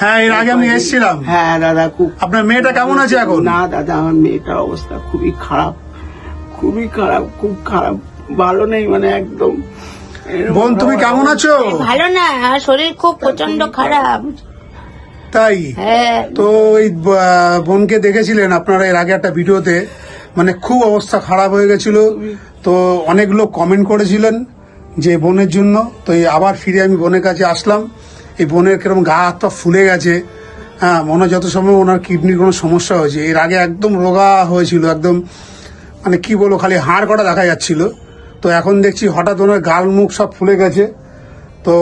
হ্যাঁ, এর আগে আমি এসেছিলাম। হ্যাঁ দাদা, খুব। আপনার মেয়েটা কেমন আছে এখন? না দাদা, আমার মেয়েটার অবস্থা খুবই খারাপ, খুবই খারাপ, খুব খারাপ, ভালো নেই মানে একদম। বোন তুমি কেমন আছো? ভালো না, শরীর খুব প্রচন্ড খারাপ। তাই? হ্যাঁ। তো এই বোনকে দেখেছিলেন আপনারা এর আগে একটা ভিডিওতে, মানে খুব অবস্থা খারাপ হয়ে গেছিল। তো অনেক লোক কমেন্ট করেছিলেন যে বোনের জন্য। তো এই আবার ফিরে আমি বোনের কাছে আসলাম। এই বোনের কিরকম গা হাত পা ফুলে গেছে। হ্যাঁ, মনে হয় যত সময় ওনার কিডনির কোনো সমস্যা হয়েছে। এর আগে একদম রোগা হয়েছিল, একদম মানে কি বলবো, খালি হাড় কটা দেখা যাচ্ছিল। তো এখন দেখছি হঠাৎ ওনার গাল মুখ সব ফুলে গেছে। তো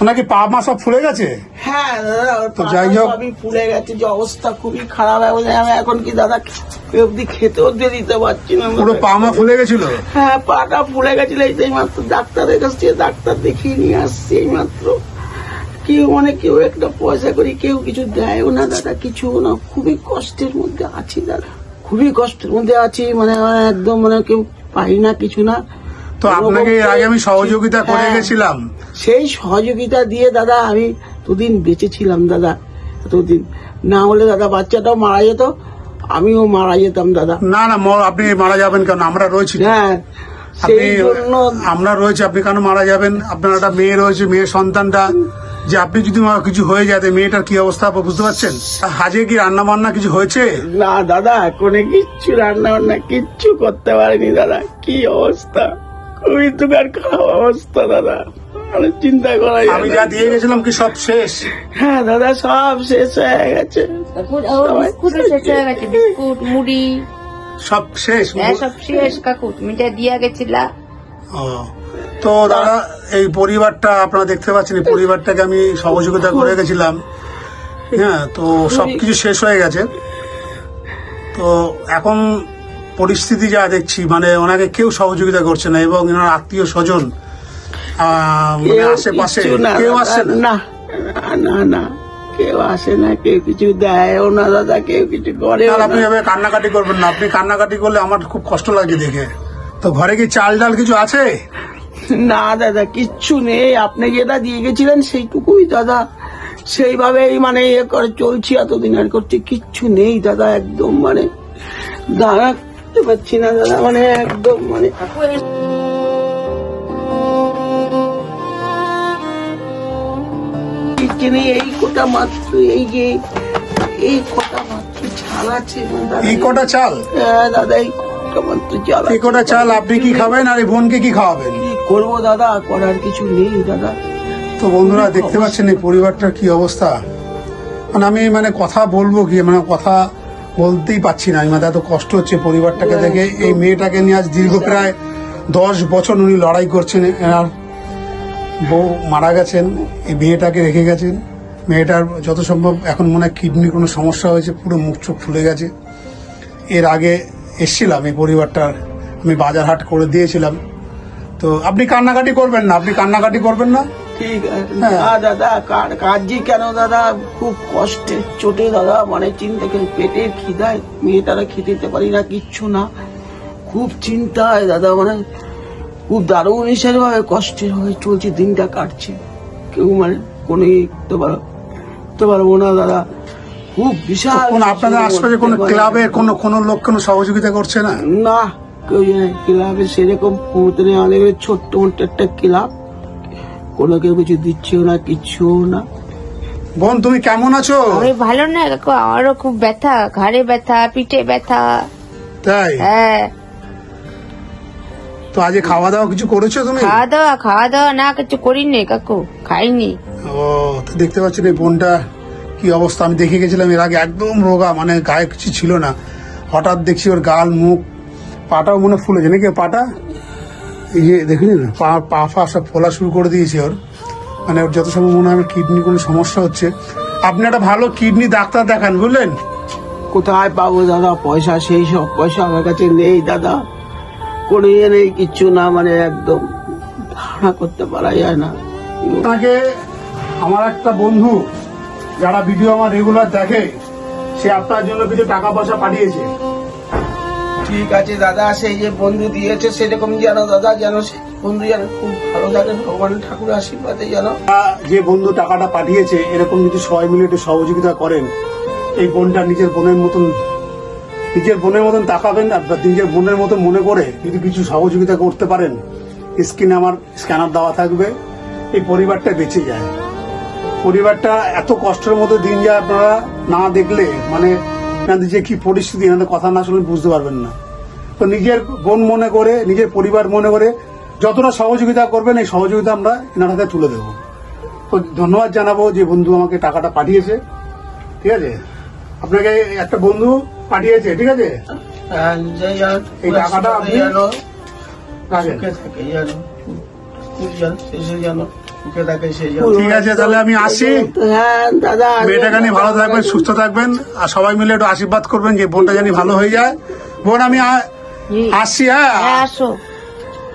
ওনার কি পা মা সব ফুলে গেছে? হ্যাঁ দাদা, তো যাই হোক, সবই ফুলে গেছে, যে অবস্থা খুবই খারাপ। আমি এখন কি দাদা অব্দি খেতেও দিয়ে দিতে পারছি না। পুরো পা মা ফুলে গেছিল? হ্যাঁ, পাটা ফুলে গেছিল। এই মাত্র ডাক্তারের কাছে ডাক্তার দেখিয়ে নিয়ে আসছে এই মাত্র। কেউ মানে কেউ একটা পয়সা করি কেউ কিছু দেয়ও না দাদা, কিছু না। খুবই কষ্টের মধ্যে আছি দাদা, খুবই কষ্টের মধ্যে আছি, মানে একদম মানে কেউ পাই না, কিছু না। তো আপনাকে এর আগে আমি সহযোগিতা করে গেছিলাম। সেই সহযোগিতা দিয়ে দাদা আমি দুদিন বেঁচেছিলাম দাদা। এতদিন না হলে দাদা বাচ্চাটাও মারা যেত, আমিও মারা যেতাম দাদা। না না, আপনি মারা যাবেন কেন? আমরা রয়েছি। হ্যাঁ, সেই জন্য আমরা রয়েছে, আপনি কেন মারা যাবেন? আপনার একটা মেয়ে রয়েছে, মেয়ের সন্তানটা, যে আপনি যদি কিছু হয়ে যায় মেয়েটার কি অবস্থা বুঝতে পারছেন? আজকে কি রান্না বান্না কিছু হয়েছে? না দাদা, কোনো কিচ্ছু রান্না বান্না কিচ্ছু করতে পারিনি দাদা। কি অবস্থা, খুবই দুঃখের খারাপ অবস্থা দাদা, মানে চিন্তা করা যায় না। আমি যা দিয়ে গেছিলাম কি সব শেষ? হ্যাঁ দাদা, সব শেষ হয়ে গেছে। বিস্কুট শেষ হয়ে গেছে, বিস্কুট মুড়ি সব শেষ? হ্যাঁ সব শেষ কাকু, তুমি যা দিয়া গেছিলা। ও, তো দাদা এই পরিবারটা আপনারা দেখতে পাচ্ছেন, এই পরিবারটাকে আমি সহযোগিতা করে গেছিলাম। হ্যাঁ, তো সবকিছু শেষ হয়ে গেছে। তো এখন পরিস্থিতি যা দেখছি, মানে ওনাকে কেউ সহযোগিতা করছে না, এবং ওনার আত্মীয় স্বজন আশেপাশে কেউ আসছে না। না না, কেউ আসে না, কেউ কিছু দেয়ও না দাদা, কেউ কিছু করে। আপনি এভাবে কান্নাকাটি করবেন না, আপনি কান্নাকাটি করলে আমার খুব কষ্ট লাগে দেখে। তো ঘরে কি চাল ডাল কিছু আছে? না দাদা, কিচ্ছু নেই। আপনি যেটা দিয়ে গেছিলেন সেইটুকুই দাদা, সেইভাবেই মানে ইয়ে করে চলছি এতদিন, আর করছি। কিচ্ছু নেই দাদা, একদম মানে দাঁড়াতে পারছি না দাদা, মানে একদম মানে কিচ্ছু নেই। এই কটা মাত্র, এই কটা মাত্র চাল আছে দাদা। এই কটা চাল? হ্যাঁ দাদা, এই কটা মাত্র চাল। এই কটা চাল আপনি কি খাবেন, আর এই বোনকে কি খাওয়াবেন? কি করবো দাদা, করার কিছু নেই দাদা। তো বন্ধুরা দেখতে পাচ্ছেন এই পরিবারটার কি অবস্থা। মানে আমি মানে কথা বলবো কি, মানে কথা বলতেই পারছি না। মানে এত কষ্ট হচ্ছে পরিবারটাকে দেখে। এই মেয়েটাকে নিয়ে আজ দীর্ঘ প্রায় 10 বছর উনি লড়াই করছেন। এনার বউ মারা গেছেন, এই মেয়েটাকে রেখে গেছেন। মেয়েটার যত সম্ভব এখন মনে হয় কিডনির কোনো সমস্যা হয়েছে, পুরো মুখ চোখ ফুলে গেছে। এর আগে এসছিলাম এই পরিবারটার, আমি বাজার হাট করে দিয়েছিলাম। তো আপনি কান্নাকাটি করবেন না, আপনি কান্নাকাটি করবেন না। ঠিক আছে। হ্যাঁ। না দাদা, কাজই কেন দাদা, খুব কষ্টের চোটে দাদা, মানে চিন্তা করে পেটের খিদায় মেয়েটারা খেতে দিতে পারি না, কিচ্ছু না। খুব চিন্তা হয় দাদা, মানে খুব দারুণ হিসেবে ভাবে কষ্টের হয়ে চলছে, দিনটা কাটছে। কেউ মানে কোনো তো পারবো না দাদা, খুব বিশাল। কোন আপনাদের আশপাশে কোনো ক্লাবের কোনো লোক কোনো সহযোগিতা করছে না? না, কেউ ক্লাবে সেরকম আমাদের ছোট্ট মোট্ট একটা ক্লাব, কোনো কেউ কিছু দিচ্ছেও না, কিচ্ছু না। বোন তুমি কেমন আছো? আমি ভালো না কাকু, আমারও খুব ব্যথা, ঘাড়ে ব্যথা, পিঠে ব্যথা। তাই? হ্যাঁ। তো আজ খাওয়া দাওয়া কিছু করেছো তুমি? খাওয়া দাওয়া না কিছু করিনি কাকু, খাইনি। ও, তো দেখতে পাচ্ছেন এই বোনটা কি অবস্থা। আমি দেখে গেছিলাম এর আগে, একদম রোগা, মানে গায়ে কিছু ছিল না। হঠাৎ দেখছি ওর গাল মুখ, পাটাও মনে ফুলেছে নাকি পাটা। এই যে দেখুন না, পা ফা সব ফোলা শুরু করে দিয়েছে ওর। মানে ওর যত সময় মনে হয় আমার কিডনি কোনো সমস্যা হচ্ছে। আপনি একটা ভালো কিডনি ডাক্তার দেখান, বুঝলেন? কোথায় পাবো দাদা পয়সা? সেই সব পয়সা আমার কাছে নেই দাদা, কোনো ইয়ে নেই, কিচ্ছু না, মানে একদম ধারণা করতে পারা যায় না। আপনাকে আমার একটা বন্ধু, যারা ভিডিও আমার রেগুলার দেখে, সে আপনার জন্য কিছু টাকা পয়সা পাঠিয়েছে। ঠিক আছে দাদা, সেই যে বন্ধু দিয়েছে সেরকম যেন দাদা, যেন বন্ধু যেন খুব ভালো থাকে, ভগবানের ঠাকুরের আশীর্বাদে যেন। যে বন্ধু টাকাটা পাঠিয়েছে এরকম যদি সবাই মিলে একটু সহযোগিতা করেন, এই বোনটা নিজের বোনের মতন তাকাবেন আর নিজের বোনের মতন মনে করে যদি কিছু সহযোগিতা করতে পারেন, স্ক্রিনে আমার স্ক্যানার দেওয়া থাকবে, এই পরিবারটা বেঁচে যায়। পরিবারটা এত কষ্টের মধ্যে দিন যায়, আপনারা না দেখলে মানে এনাদের যে কি পরিস্থিতি, এনাদের কথা না শুনলে বুঝতে পারবেন না। তো নিজের বোন মনে করে, নিজের পরিবার মনে করে যতটা সহযোগিতা করবেন, এই সহযোগিতা আমরা এনার হাতে তুলে দেবো। তো ধন্যবাদ জানাবো যে বন্ধু আমাকে টাকাটা পাঠিয়েছে, ঠিক আছে? আপনাকে একটা বন্ধু পাঠিয়েছে, ঠিক আছে? হ্যাঁ, যে যেন এই টাকাটা আপনি যেন রাখেন। সুখে থাকে, যেন খুব যেন শেষে যেন সুখে থাকে, সে যেন। ঠিক আছে, তাহলে আমি আসি। হ্যাঁ দাদা, মেয়েটাকে নিয়ে ভালো থাকবেন, সুস্থ থাকবেন, আর সবাই মিলে একটু আশীর্বাদ করবেন যে বোনটা জানি ভালো হয়ে যায়। বোন আমি আসছি। হ্যাঁ, হ্যাঁ আসো।